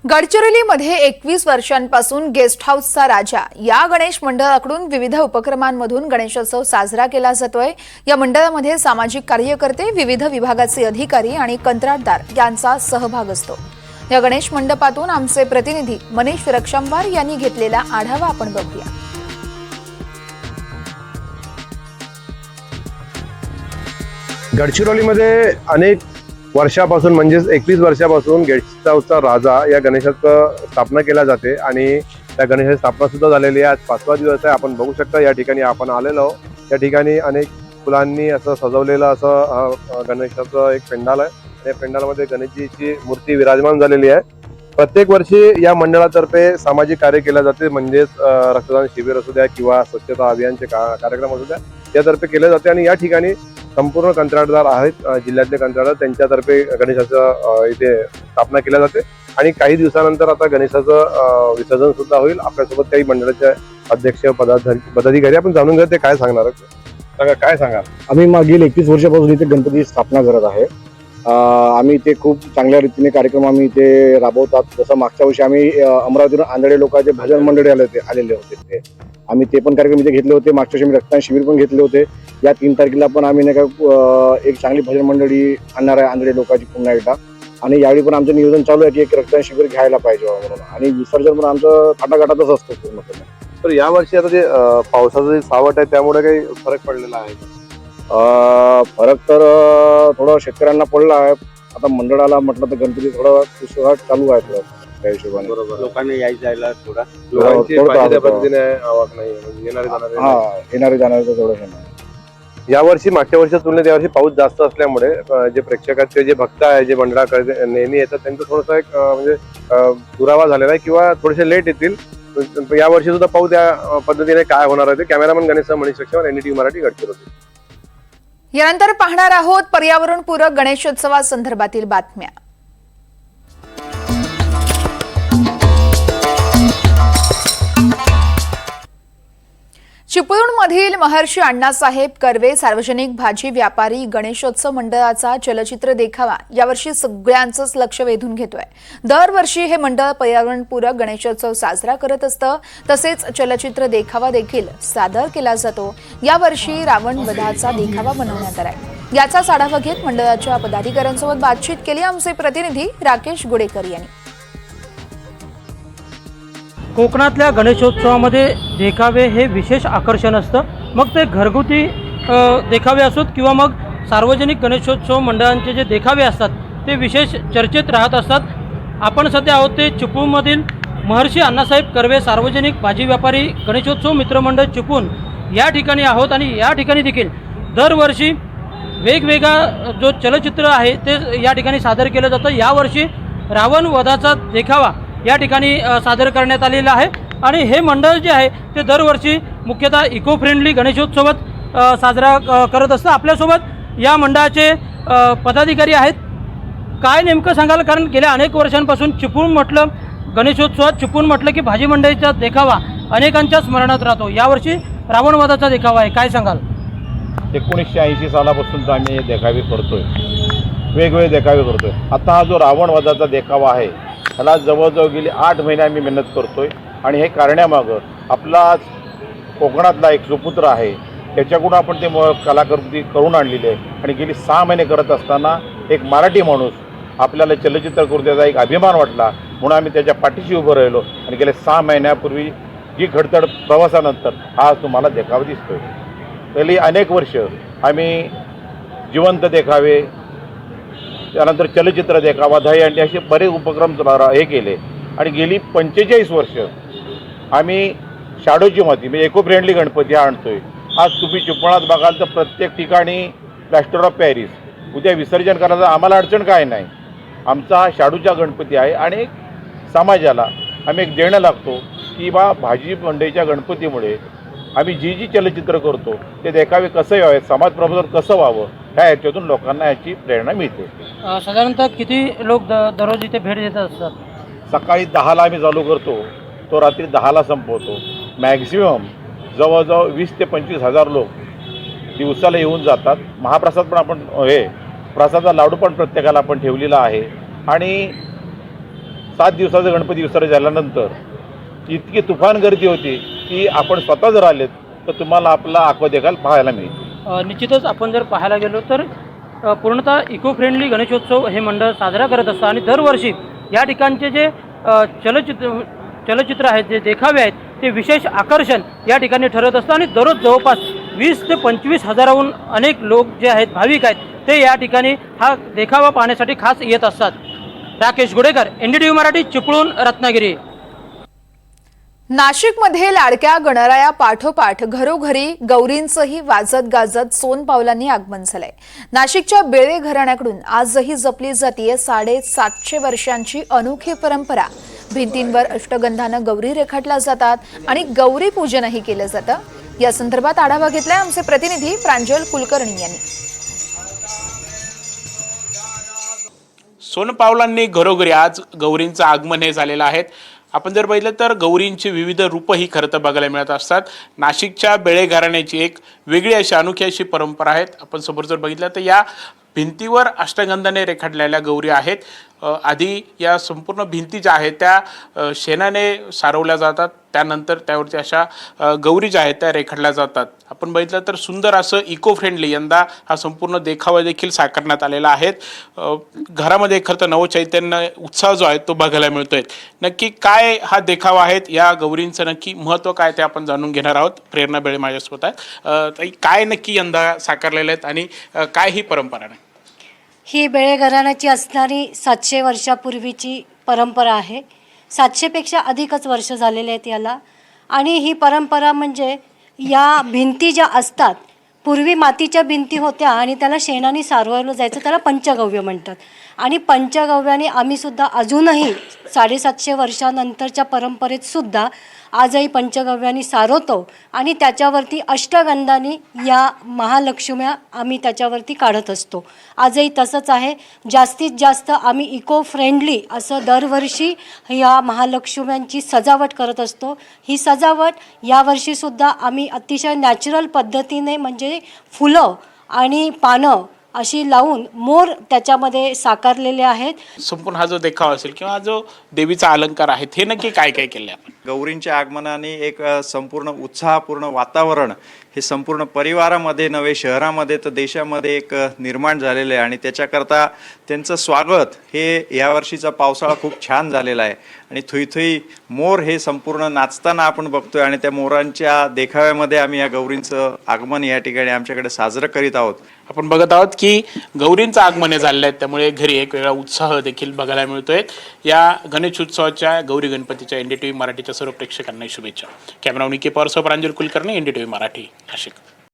गडचिरोलीमध्ये 21 वर्षांपासून गेस्ट हाऊसचा राजा या गणेश मंडळाकडून विविध उपक्रमांमधून गणेशोत्सव साजरा केला जातोय। या मंडळामध्ये सामाजिक कार्यकर्ते, विविध विभागाचे अधिकारी आणि कंत्राटदार यांचा सहभाग असतो। या गणेश मंडपातून आमचे प्रतिनिधी मनीष रक्षमवार यांनी घेतलेला आढावा आपण बघूया। गडचिरोलीमध्ये अनेक वर्षापासून म्हणजे 21 वर्षापासून गेस्ट हाऊसचा राजा या गणेशाचं स्थापना केल्या जाते आणि त्या गणेशाची स्थापना सुद्धा झालेली आहे। आज 5वा दिवस आहे। आपण बघू शकता या ठिकाणी आपण आलेलो आहोत। या ठिकाणी अनेक फुलांनी असं सजवलेलं असं गणेशाचं एक पेंडाल आहे। त्या पेंडालमध्ये गणेशजीची मूर्ती विराजमान झालेली आहे। प्रत्येक वर्षी या मंडळातर्फे सामाजिक कार्य केले जाते, म्हणजेच रक्तदान शिबिर असू द्या किंवा स्वच्छता अभियानचे कार्यक्रम असू द्या, यातर्फे केले जाते। आणि या ठिकाणी संपूर्ण कंत्राटदार आहेत, जिल्ह्यातले कंत्राटदार, त्यांच्यातर्फे गणेशाचं इथे स्थापना केल्या जाते आणि काही दिवसानंतर आता गणेशाचं विसर्जन सुद्धा होईल। आपल्यासोबत काही मंडळाचे अध्यक्ष पदाधिकारी आपण जाणून घेऊ, ते काय सांगणार सांगा, काय सांगाल? आम्ही मागील 21 वर्षापासून इथे गणपती स्थापना करत आहे। आम्ही इथे खूप चांगल्या रीतीने कार्यक्रम आम्ही इथे राबवतात। जसं मागच्या वर्षी आम्ही अमरावतीवरून आंधळे लोकांचे भजन मंडळी आलेले होते ते आम्ही ते पण कार्यक्रम इथे घेतले होते। मागच्या वर्षी आम्ही रक्तदान शिबिर पण घेतले होते। या 3 तारखेला पण आम्ही नाही का एक चांगली भजन मंडळी आणणार आहे आंधळे लोकांची पुन्हा एकदा। आणि यावेळी पण आमचं नियोजन चालू आहे की एक रक्तदान शिबिर घ्यायला पाहिजे म्हणून, आणि विसर्जन पण आमचं थाटाघाटातच असतं पूर्णपणे। तर यावर्षी आता जे पावसाचं जे सावट आहे त्यामुळे काही फरक पडलेला आहे? फरक तर थोडं शेतकऱ्यांना पडला आहे। आता मंडळाला म्हटलं तर गणपती थोडं सुसुहाट चालू आहे थोडं त्या हिशोबाने। बरोबर, लोकांनी यायला थोडा आवक नाही, येणारे जाणारे थोडं। यावर्षी मागच्या वर्षी तुलनेत यावर्षी पाऊस जास्त असल्यामुळे जे प्रेक्षकाचे जे भक्त आहे, जे मंडळाकडे नेहमी येतात, त्यांचं थोडंसं एक म्हणजे दुरावा झालेला आहे किंवा थोडेसे लेट येतील। यावर्षी सुद्धा पाऊस या पद्धतीने काय होणार आहे ते कॅमेरामन गणेश मनीष रक्षमवार, NDTV मराठी, गडचिरोली। यानंतर पाहणार आहोत पर्यावरणपूरक गणेशोत्सवासंदर्भातील बातम्या। चिपळूणमधील महर्षी अण्णासाहेब कर्वे सार्वजनिक भाजी व्यापारी गणेशोत्सव मंडळाचा चलचित्र देखावा यावर्षी सगळ्यांचंच लक्ष वेधून घेतोय। दरवर्षी हे मंडळ पर्यावरणपूरक गणेशोत्सव साजरा करत असतं, तसेच चलचित्र देखावा देखील सादर केला जातो। यावर्षी रावण वधाचा देखावा बनवण्यात आलाय। याचाच आढावा घेत मंडळाच्या पदाधिकाऱ्यांसोबत बातचीत केली आमचे प्रतिनिधी राकेश गुडेकर यांनी। कोकणातल्या गणेशोत्सवामध्ये देखावे हे विशेष आकर्षण असतं। मग ते घरगुती देखावे असोत किंवा मग सार्वजनिक गणेशोत्सव मंडळांचे जे देखावे असतात ते विशेष चर्चेत राहत असतात। आपण सध्या आहोत ते चिपळूणमधील महर्षी अण्णासाहेब कर्वे सार्वजनिक भाजी व्यापारी गणेशोत्सव मित्रमंडळ चिपळूण या ठिकाणी आहोत आणि या ठिकाणी देखील दरवर्षी वेगवेगळा जो चलचित्र आहे ते या ठिकाणी सादर केलं जातं। यावर्षी रावण वधाचा देखावा या ठिकाणी सादर करण्यात आलेला आहे आणि हे मंडळ जे आहे ते दरवर्षी मुख्यतः इको फ्रेंडली गणेशोत्सवात साजरा करत असतं। आपल्यासोबत या मंडळाचे पदाधिकारी आहेत। काय नेमकं सांगाल, कारण गेल्या अनेक वर्षांपासून चिपळूण म्हटलं गणेशोत्सवात, चिपळूण म्हटलं की भाजी मंडईचा देखावा अनेकांच्या स्मरणात राहतो। यावर्षी रावणवधाचा देखावा आहे, काय सांगाल? 1980 सालापासून आम्ही हे देखावे करतोय, वेगवेगळे देखावे करतोय। आता हा जो रावणवधाचा देखावा आहे त्याला जवळजवळ गेली 8 महिने आम्ही मेहनत करतोय आणि हे करण्यामागं आपला कोकणातला एक सुपुत्र आहे त्याच्याकडून आपण ते कलाकृती करून आणलेली आहे आणि गेली 6 महिने करत असताना एक मराठी माणूस आपल्याला चलचित्र करू द्यायचा एक अभिमान वाटला, म्हणून आम्ही त्याच्या पाठीशी उभं राहिलो आणि गेल्या 6 महिन्यापूर्वी जी घडतड प्रवासानंतर हा तुम्हाला देखावा दिसतोय। गेली अनेक वर्ष आम्ही जिवंत देखावे, त्यानंतर चलचित्र देखावा, दहीहंडी असे बरेच उपक्रम हे केले आणि गेली 45 वर्ष आम्ही शाडोची माती म्हणजे इको फ्रेंडली गणपती आणतोय। आज तुम्ही चिपळूणात बघाल तर प्रत्येक ठिकाणी प्लॅस्टर ऑफ पॅरिस, उद्या विसर्जन करायचं आम्हाला अडचण काय नाही। आमचा हा शाडूचा गणपती आहे आणि समाजाला आम्ही एक देणं लागतो की भाजी मंडईच्या गणपतीमुळे आम्ही जी चलचित्र करतो ते देखावे कसे व्हावे, समाज प्रबोधन कसं व्हावं, ह्या याच्यातून लोकांना याची प्रेरणा मिळते। साधारणतः किती लोक दररोज इथे भेट देत असतात? सकाळी 10ला आम्ही चालू करतो, तो रात्री 10ला संपवतो। मॅक्झिमम जवळजवळ 20 ते 25 हजार लोक दिवसाला येऊन जातात। महाप्रसाद पण आपण प्रसादाचा लाडू पण प्रत्येकाला आपण ठेवलेला आहे आणि 7 दिवसाचं गणपती विसर्जन झाल्यानंतर इतकी तुफान गर्दी होती की आपण स्वतः जर आलेत तर तुम्हाला आपला आक्वा देखाल पाहायला मिळेल. निश्चितच आपण जर पाहायला गेलो तर पूर्णतः इको फ्रेंडली गणेशोत्सव हे मंडळ साजरा करत असतं आणि दरवर्षी या ठिकाणचे जे चलचित्र आहेत, जे देखावे आहेत, ते विशेष आकर्षण या ठिकाणी ठरत असतं आणि दररोज जवळपास 20 ते 25 हजाराहून अनेक लोक जे आहेत, भाविक आहेत, ते या ठिकाणी हा देखावा पाहण्यासाठी खास येत असतात. राकेश गुडेकर, NDTV मराठी, चिपळूण, रत्नागिरी. नाशिकमध्ये लाडक्या गणराया पाठोपाठ घरोघरी गौरींचंही वाजत गाजत सोनपावलांनी आगमन झालंय. नाशिकच्या बेळे घराण्याकडून आजही जपली जातीये 750 वर्षांची अनोखी परंपरा. भिंतींवर अष्टगंधानं गौरी रेखाटल्या जातात आणि गौरी पूजनही केलं जातं. या संदर्भात आढावा घेतलाय आमचे प्रतिनिधी प्रांजल कुलकर्णी यांनी. सोनपावलांनी घरोघरी आज गौरींचं आगमन हे झालेलं आहे. आपण जर बघितलं तर गौरींची विविध रूपं ही खरं तर बघायला मिळत असतात. नाशिकच्या बेळे घराण्याची एक वेगळी अशी अनोखी अशी परंपरा आहे. आपण समोर जर बघितलं तर या भिंतीवर अष्टगंधाने रेखाटलेल्या गौरी आहेत. आधी या संपूर्ण भिंती ज्या आहेत त्या शेणाने सारवल्या जातात, त्यानंतर त्यावरती अशा गौरी ज्या आहेत त्या रेखाटल्या जातात. आपण बघितलं तर सुंदर असं इको फ्रेंडली यंदा हा संपूर्ण देखावा देखील साकारण्यात आलेला आहे. घरामध्ये खरं तर नवचैतन्य उत्साह जो आहे तो बघायला मिळतोय. नक्की काय हा देखावा आहे, या गौरींचं नक्की महत्त्व काय ते आपण जाणून घेणार आहोत. प्रेरणा बेळे माझ्यासोबत आहेत. काय नक्की यंदा साकारलेलं आहेत आणि काय ही परंपरा नाही? ही बेळे घराण्याची असणारी 700 वर्षापूर्वीची परंपरा आहे. 700पेक्षा अधिकच वर्ष झालेले आहेत याला. आणि ही परंपरा म्हणजे या भिंती ज्या असतात, पूर्वी मातीच्या भिंती होत्या आणि त्याला शेणाने सारवलं जायचं, त्याला पंचगव्य म्हणतात. आणि पंचगव्याने आम्हीसुद्धा अजूनही 750 वर्षानंतरच्या परंपरेत सुद्धा आजही पंचगव्यानी सारवतो आणि त्याच्यावरती अष्टगंधानी या महालक्ष्म्या आम्ही त्याच्यावरती काढत असतो. आजही तसंच आहे. जास्तीत जास्त आम्ही इको फ्रेंडली असं दरवर्षी या महालक्ष्म्यांची सजावट करत असतो. ही सजावट यावर्षीसुद्धा आम्ही अतिशय नॅचरल पद्धतीने म्हणजे फुलं आणि पानं अशी लावून मोर त्याच्यामध्ये साकारलेले आहेत. संपूर्ण हा जो देखावा असेल किंवा हा जो देवीचा अलंकार आहे, हे नक्की काय काय केलं आपण? गौरींच्या आगमनाने एक संपूर्ण उत्साहपूर्ण वातावरण हे संपूर्ण परिवारामध्ये नव्हे शहरामध्ये तर देशामध्ये एक निर्माण झालेलं आहे आणि त्याच्याकरता त्यांचं स्वागत हे यावर्षीचा पावसाळा खूप छान झालेला आहे. आणि थुई मोर हे संपूर्ण नाचताना आपण बघतोय आणि त्या मोरांच्या देखाव्यामध्ये आम्ही या गौरींचं आगमन या ठिकाणी आमच्याकडे साजरं करीत आहोत. आपण बघत आहोत की गौरींचं आगमन झालेलं आहे, त्यामुळे घरी एक वेगळा उत्साह देखील बघायला मिळतोय. या गणेशोत्सवाच्या गौरी गणपतीच्या NDTV मराठीच्या सर्व प्रेक्षकांना शुभेच्छा. कॅमेरा निके पॉवर प्रांजल कुलकर्णी, NDTV मराठी, नाशिक.